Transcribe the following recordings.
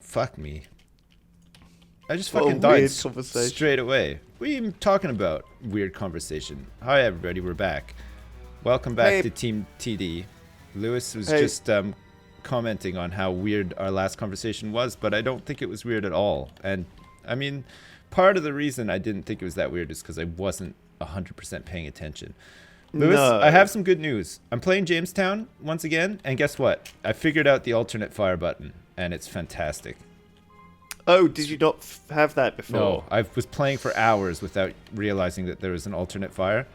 Fuck me. I just fucking died straight away. What are you even talking about? Weird conversation. Hi, everybody. We're back. Welcome back to Team TD. Lewis was just commenting on how weird our last conversation was, but I don't think it was weird at all. And, I mean, part of the reason I didn't think it was that weird is because I wasn't 100% paying attention. Lewis, I have some good news. I'm playing Jamestown once again, and guess what? I figured out the alternate fire button, and it's fantastic. Oh, did you not have that before? No, I was playing for hours without realizing that there was an alternate fire.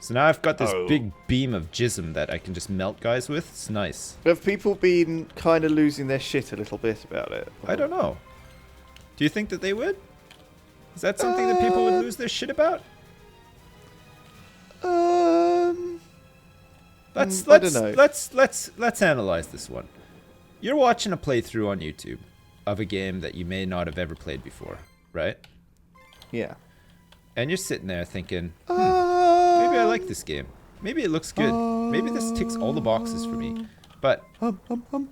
So now I've got this big beam of jism that I can just melt guys with. It's nice. Have people been kind of losing their shit a little bit about it? I don't know. Do you think that they would? Is that something that people would lose their shit about? I don't know. Let's analyze this one. You're watching a playthrough on YouTube of a game that you may not have ever played before, right? Yeah. And you're sitting there thinking, maybe I like this game. Maybe it looks good. Maybe this ticks all the boxes for me. But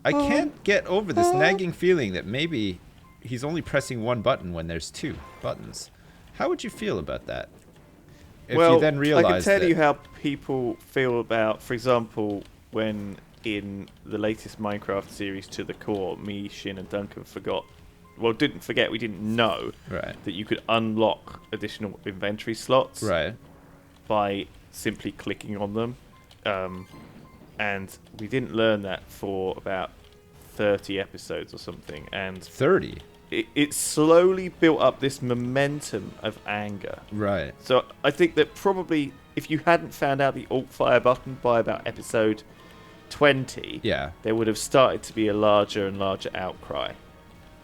I can't get over this nagging feeling that maybe he's only pressing one button when there's two buttons. How would you feel about that? If you then realize I can tell you how people feel about, for example, when in the latest Minecraft series To The Core, me, Shin, and Duncan we didn't know that you could unlock additional inventory slots by simply clicking on them. And we didn't learn that for about 30 episodes or something. And 30? It slowly built up this momentum of anger. Right. So I think that probably if you hadn't found out the alt fire button by about episode 20, there would have started to be a larger and larger outcry.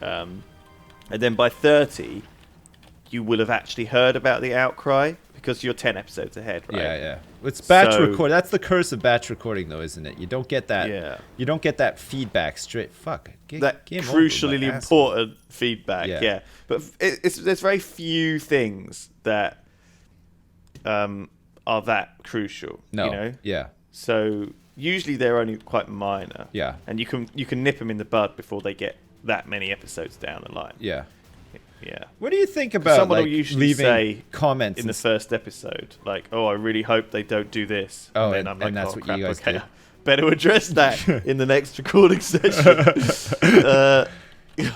And then by 30, you will have actually heard about the outcry because you're 10 episodes ahead, right? Yeah. It's batch record. That's the curse of batch recording, though, isn't it? You don't get that. Yeah. You don't get that feedback straight. That crucially important feedback. Yeah. But there's very few things that are that crucial. No. You know? Yeah. So usually they're only quite minor. Yeah. And you can nip them in the bud before they get that many episodes down the line. Yeah. Yeah. What do you think about someone will usually say comments in the first episode, like, "Oh, I really hope they don't do this." Oh, and then I'm like, that's what you guys do. Better address that in the next recording session.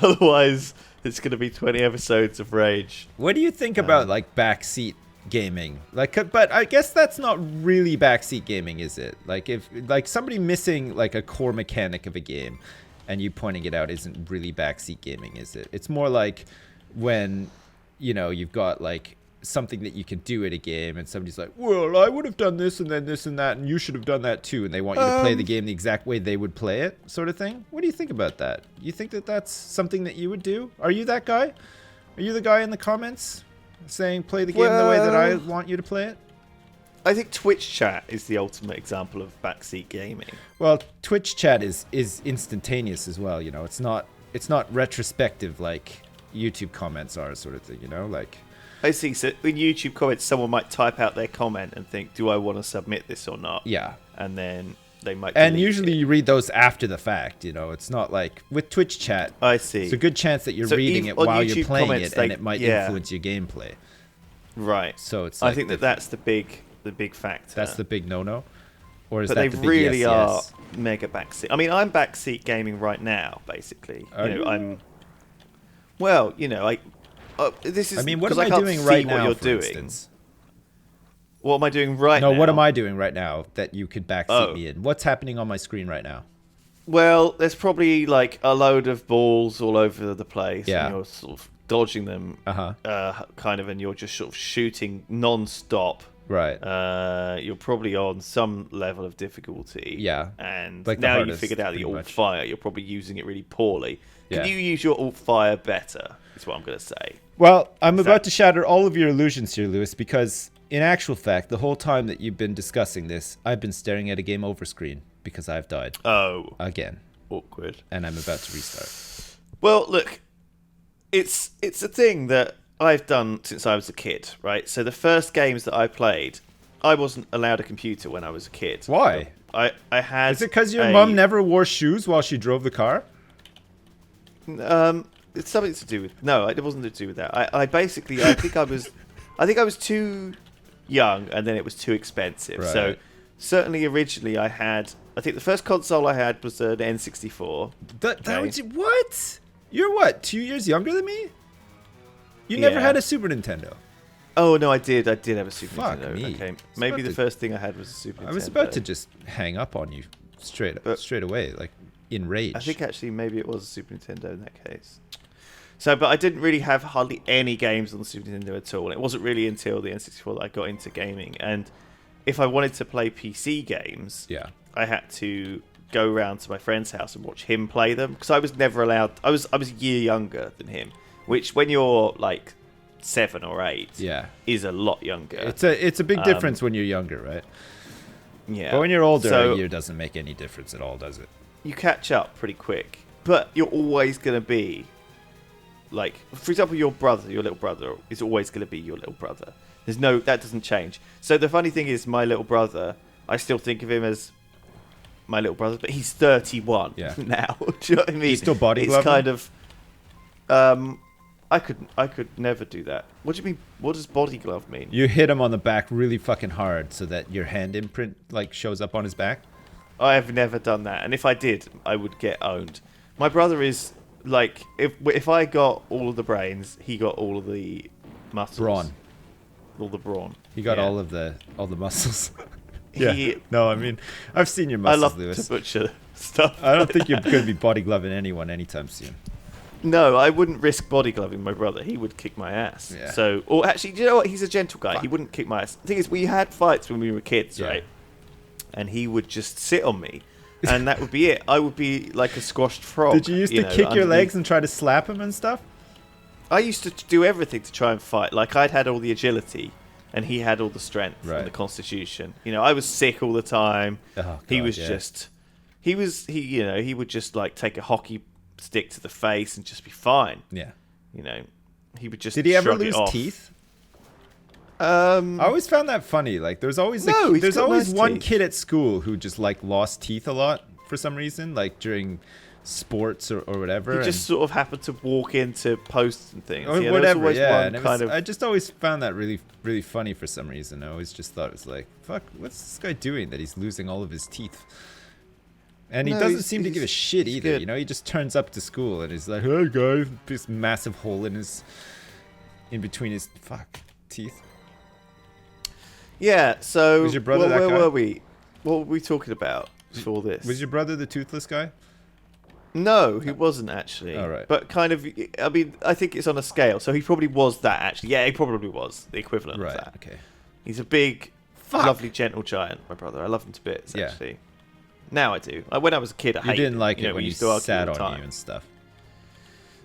Otherwise, it's going to be 20 episodes of rage. What do you think about like backseat gaming? But I guess that's not really backseat gaming, is it? Like if somebody missing like a core mechanic of a game, and you pointing it out isn't really backseat gaming, is it? It's more like when, you've got like something that you can do at a game and somebody's like, well, I would have done this and then this and that and you should have done that too, and they want you to play the game the exact way they would play it, sort of thing. What do you think about that? You think that that's something that you would do? Are you that guy? Are you the guy in the comments saying play the game the way that I want you to play it? I think Twitch chat is the ultimate example of backseat gaming. Well, Twitch chat is instantaneous as well, it's not retrospective like YouTube comments are, sort of thing, like I see. So in YouTube comments, someone might type out their comment and think, do I want to submit this or not? Yeah. And then they might And usually you read those after the fact, it's not like with Twitch chat. I see. It's a good chance that you're reading it while you're playing it, and it might influence your gameplay. Right. So it's I think that's the big factor. That's the big no-no? Or is but that they the big really yes, are yes? mega backseat. I mean, I'm backseat gaming right now, basically. I'm this is. I mean, what am I I can't doing see right what now, you're for doing. instance? What am I doing right now? No, what am I doing right now that you could backseat me in? What's happening on my screen right now? Well, there's probably like a load of balls all over the place. Yeah. And you're sort of dodging them, kind of, and you're just sort of shooting non-stop. Right. You're probably on some level of difficulty. Yeah. And like now you figured out the alt fire, you're probably using it really poorly. Can you use your alt fire better? Is what I'm going to say. Well, I'm about to shatter all of your illusions here, Lewis, because in actual fact, the whole time that you've been discussing this, I've been staring at a game over screen because I've died. Oh. Again. Awkward. And I'm about to restart. Well, look, it's a thing that I've done since I was a kid, right? So the first games that I played, I wasn't allowed a computer when I was a kid. Why? I had. Is it because your mum never wore shoes while she drove the car? It's something to do with... No, it wasn't to do with that. I basically... I think I was too young, and then it was too expensive. Right. So, certainly originally I had... I think the first console I had was an N64. That was... What? You're what, 2 years younger than me? You never had a Super Nintendo? Oh, no, I did. I did have a Super Fuck Nintendo. me. Okay. Maybe the first thing I had was a Super Nintendo. I was about to just hang up on you straight away, like in rage. I think actually maybe it was a Super Nintendo in that case. So, but I didn't really have hardly any games on the Super Nintendo at all. And it wasn't really until the N64 that I got into gaming. And if I wanted to play PC games, I had to go around to my friend's house and watch him play them, because I was never allowed. I was a year younger than him, which when you're like 7 or 8, is a lot younger. It's a big difference when you're younger, right? Yeah. But when you're older, a year doesn't make any difference at all, does it? You catch up pretty quick, but you're always going to be like, for example, your little brother is always going to be your little brother. That doesn't change. So the funny thing is, my little brother, I still think of him as my little brother, but he's 31 now. Do you know what I mean? He's still body It's kind of, I could never do that. What do you mean? What does body glove mean? You hit him on the back really fucking hard so that your hand imprint like shows up on his back. I have never done that, and if I did, I would get owned. My brother is like, if I got all of the brains, he got all of the muscles. Brawn. All the brawn. He got all the muscles. No, I mean, I've seen your muscles, Lewis. I love to butcher stuff. I don't think you're going to be body gloving anyone anytime soon. No, I wouldn't risk body gloving my brother. He would kick my ass. Yeah. So, or actually, do you know what? He's a gentle guy. He wouldn't kick my ass. The thing is, we had fights when we were kids, right? And he would just sit on me, and that would be it. I would be like a squashed frog. Did you used to kick your legs and try to slap him and stuff? I used to do everything to try and fight. Like, I'd had all the agility, and he had all the strength and the constitution. You know, I was sick all the time. Oh, God, he was just, he would just like take a hockey stick to the face and just be fine. Yeah. You know, he would just. Did he ever lose teeth? I always found that funny. Like, there's always one kid at school who just like lost teeth a lot for some reason, like during sports or whatever. He just sort of happened to walk into posts and things. Or whatever, I just always found that really, really funny for some reason. I always just thought it was like, fuck, what's this guy doing that he's losing all of his teeth? And he doesn't seem to give a shit either. Good. You know, he just turns up to school and he's like, hey guys, this massive hole in between his teeth. Yeah, so was your brother where were we? What were we talking about before this? Was your brother the toothless guy? No, he wasn't actually. All right. But kind of, I mean, I think it's on a scale. So he probably was that actually. Yeah, he probably was the equivalent of that. Okay. He's a big, lovely, gentle giant, my brother. I love him to bits, actually. Now I do. When I was a kid, I hated You didn't like it when he sat on you and stuff.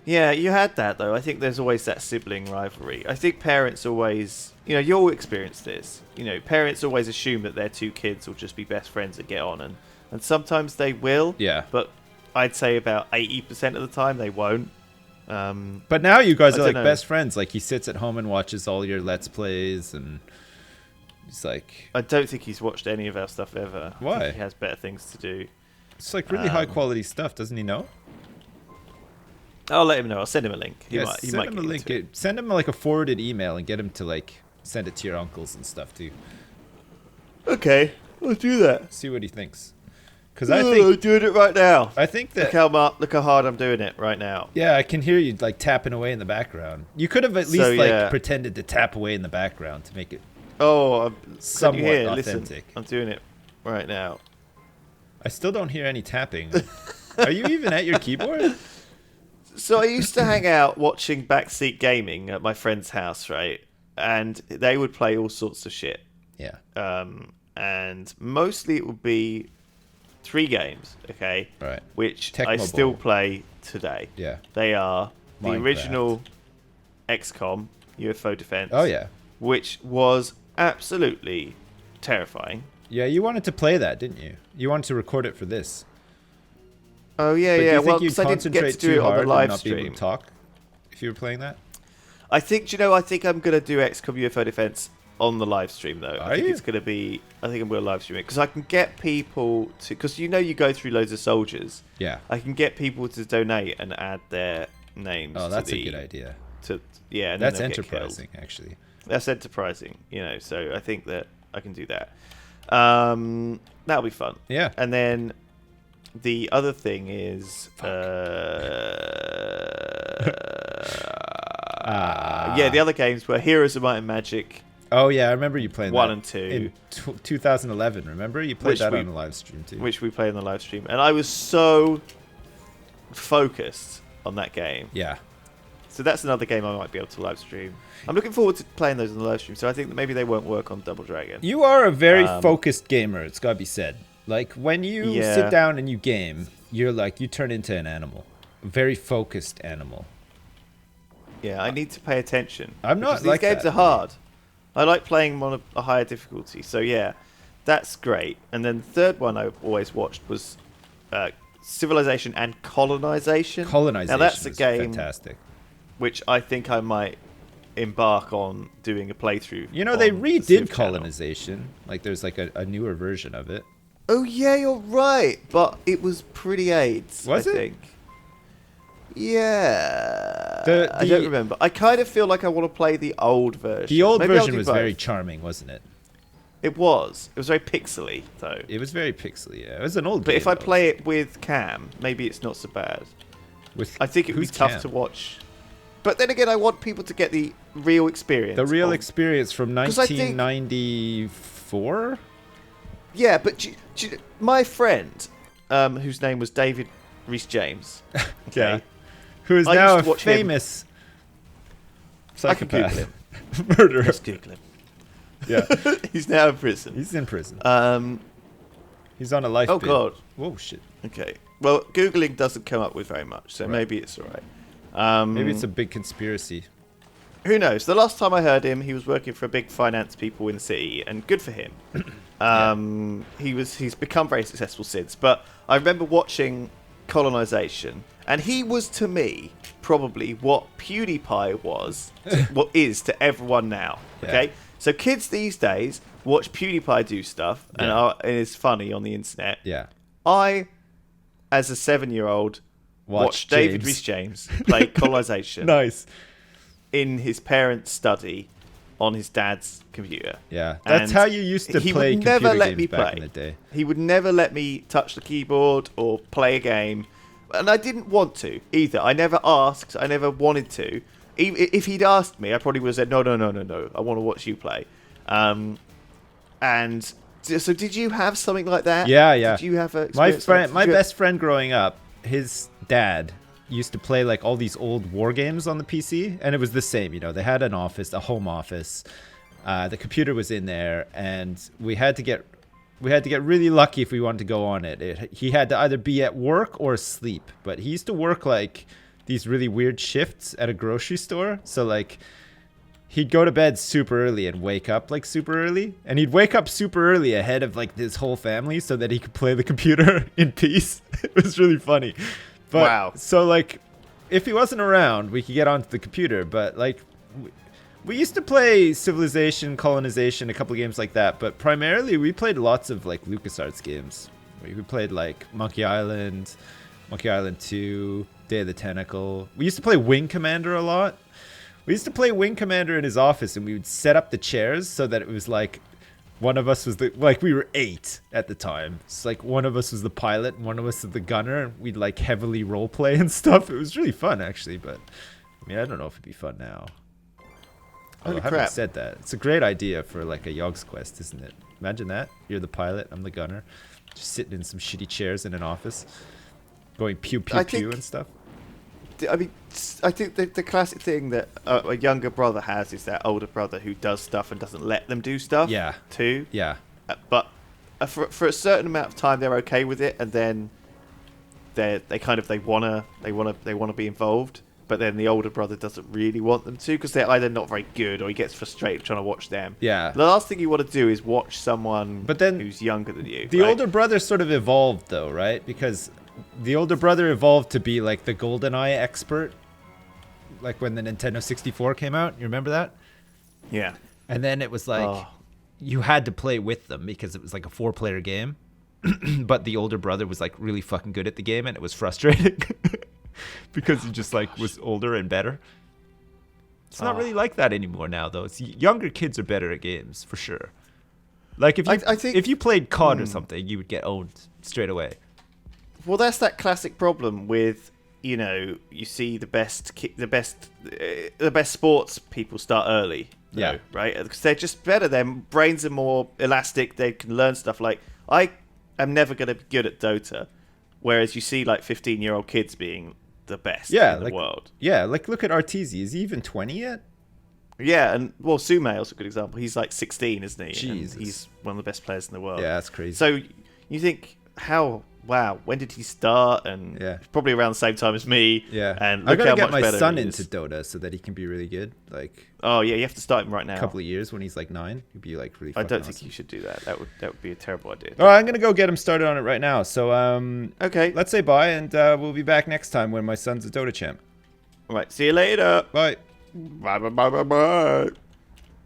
Yeah, you had that, though. I think there's always that sibling rivalry. I think parents always... You know, you all experience this. You know, parents always assume that their two kids will just be best friends and get on. And sometimes they will. Yeah. But I'd say about 80% of the time they won't. But now you guys are like best friends. Like, he sits at home and watches all your Let's Plays and... It's like... I don't think he's watched any of our stuff ever. Why? I think he has better things to do. It's like really high quality stuff, doesn't he know? I'll let him know. I'll send him a link. He might send him a link. Send him like a forwarded email and get him to like send it to your uncles and stuff too. Okay, I'll do that. See what he thinks. Because I think I'm doing it right now. I think that look how hard I'm doing it right now. Yeah, I can hear you like tapping away in the background. You could have at least pretended to tap away in the background to make it somewhat authentic. Listen, I'm doing it right now. I still don't hear any tapping. Are you even at your keyboard? So I used to hang out watching Backseat Gaming at my friend's house, right? And they would play all sorts of shit. Yeah. And mostly it would be 3 games, okay? Right. Which I still play today. Yeah. They are the Minecraft. original XCOM, UFO Defense. Oh, yeah. Which was absolutely terrifying. Yeah, you wanted to play that, didn't you? You wanted to record it for this. Oh, yeah, but yeah. Do you think because I didn't get to do it on the live stream. Be able to talk if you were playing that? I think I'm going to do XCOM UFO Defense on the live stream, though. I think I'm going to live stream it. Because I can get people to... Because you go through loads of soldiers. Yeah. I can get people to donate and add their names. Oh, that's a good idea. And that's then enterprising, actually. That's enterprising, so I think that I can do that. That'll be fun. Yeah. And then the other thing is... the other games were Heroes of Might and Magic. Oh, yeah, I remember you playing 1 that. and 2. In 2011, remember? You played that on the live stream, too. Which we played on the live stream. And I was so focused on that game. Yeah. So that's another game I might be able to live stream. I'm looking forward to playing those on the live stream, so I think that maybe they won't work on Double Dragon. You are a very focused gamer, it's got to be said. Like, when you sit down and you game, you're like, you turn into an animal. A very focused animal. Yeah, I need to pay attention. I'm not like these games are hard. I like playing them on a higher difficulty, so yeah, that's great. And then the third one I always watched was Civilization and Colonization. Colonization now that's a game fantastic. Which I think I might embark on doing a playthrough. They redid Colonization. Like, there's like a newer version of it. Oh yeah, you're right. But it was pretty AIDS. Was I it? think. Yeah. I don't remember. I kind of feel like I want to play the old version. The old version was very charming, wasn't it? It was. It was very pixely, though. It was very pixely, yeah. It was an old game. But if I play it with Cam, maybe it's not so bad. I think it would be tough to watch. But then again, I want people to get the real experience. The real experience from 1994? Yeah, but my friend, whose name was David Rhys-James. Okay, yeah. Who is now a famous psychopath. I can Google him. Murderer. Let's Google him. Yeah. He's now in prison. He's in prison. He's on a life Oh, bid. God. Whoa, shit. Okay. Well, Googling doesn't come up with very much, so maybe it's all right. Maybe it's a big conspiracy. Who knows? The last time I heard him, he was working for big finance people in the city, and good for him. He's become very successful since. But I remember watching Colonization, and he was to me probably what PewDiePie was, what is to everyone now. Okay, Yeah. so kids these days watch PewDiePie do stuff, and it's funny on the internet. Yeah. I, as a 7-year-old, watched David Rhys-James play Colonization. Nice. In his parents' study on his dad's computer. Yeah, that's how you used to play computer games back in the day. He would never let me touch the keyboard or play a game. And I didn't want to either. I never asked. I never wanted to. If he'd asked me, I probably would have said, no. I want to watch you play. And so did you have something like that? Yeah. Did you have a my best friend growing up, his dad used to play like all these old war games on the PC, and it was the same. They had an office, a home office. The computer was in there, and we had to get really lucky if we wanted to go on it. He had to either be at work or asleep. But he used to work like these really weird shifts at a grocery store. So like he'd go to bed super early and wake up like super early, and he'd wake up super early ahead of like his whole family so that he could play the computer in peace. It was really funny. But, wow. So, like, if he wasn't around, we could get onto the computer. But, like, we used to play Civilization, Colonization, a couple of games like that. But primarily, we played lots of, like, LucasArts games. We played, like, Monkey Island 2, Day of the Tentacle. We used to play Wing Commander a lot. We used to play Wing Commander in his office, and we would set up the chairs so that it was, like, one of us was we were 8 at the time. It's like one of us was the pilot and one of us was the gunner. And we'd like heavily role play and stuff. It was really fun actually, but I mean, I don't know if it'd be fun now. Holy having crap. said that, it's a great idea for like a Yogg's Quest, isn't it? Imagine that. You're the pilot, I'm the gunner. Just sitting in some shitty chairs in an office, going pew pew pew and stuff. I mean, I think the classic thing that a younger brother has is that older brother who does stuff and doesn't let them do stuff. Yeah. Too. Yeah. But for a certain amount of time, they're okay with it, and then they wanna be involved. But then the older brother doesn't really want them to because they're either not very good or he gets frustrated trying to watch them. Yeah. The last thing you want to do is watch someone who's younger than you. The older brother sort of evolved though, right? Because the older brother evolved to be like the GoldenEye expert, like when the Nintendo 64 came out. You remember that? Yeah. And then it was like you had to play with them because it was like a 4-player game. But the older brother was like really fucking good at the game, and it was frustrating. because he just like was older and better. It's not really like that anymore now, though. It's, younger kids are better at games for sure. Like if you, I think, if you played COD or something, you would get owned straight away. Well, that's that classic problem with, you see the best sports people start early. Yeah. Right? Because they're just better. Their brains are more elastic. They can learn stuff. Like, I am never going to be good at Dota. Whereas you see, like, 15-year-old kids being the best in the world. Yeah, like, look at Arteezy. Is he even 20 yet? Yeah, and, well, Sumale's a good example. He's, like, 16, isn't he? Jesus. And he's one of the best players in the world. Yeah, that's crazy. So you think, wow, when did he start? And probably around the same time as me. Yeah. And I look gotta how get much my better son he into is. Dota so that he can be really good. Like, oh yeah, you have to start him right now. a couple of years when he's like 9, he'd be like really. I don't awesome. think you should do that. That would be a terrible idea. All right, I'm gonna go get him started on it right now. So okay, let's say bye, and we'll be back next time when my son's a Dota champ. All right, see you later. Bye. Bye.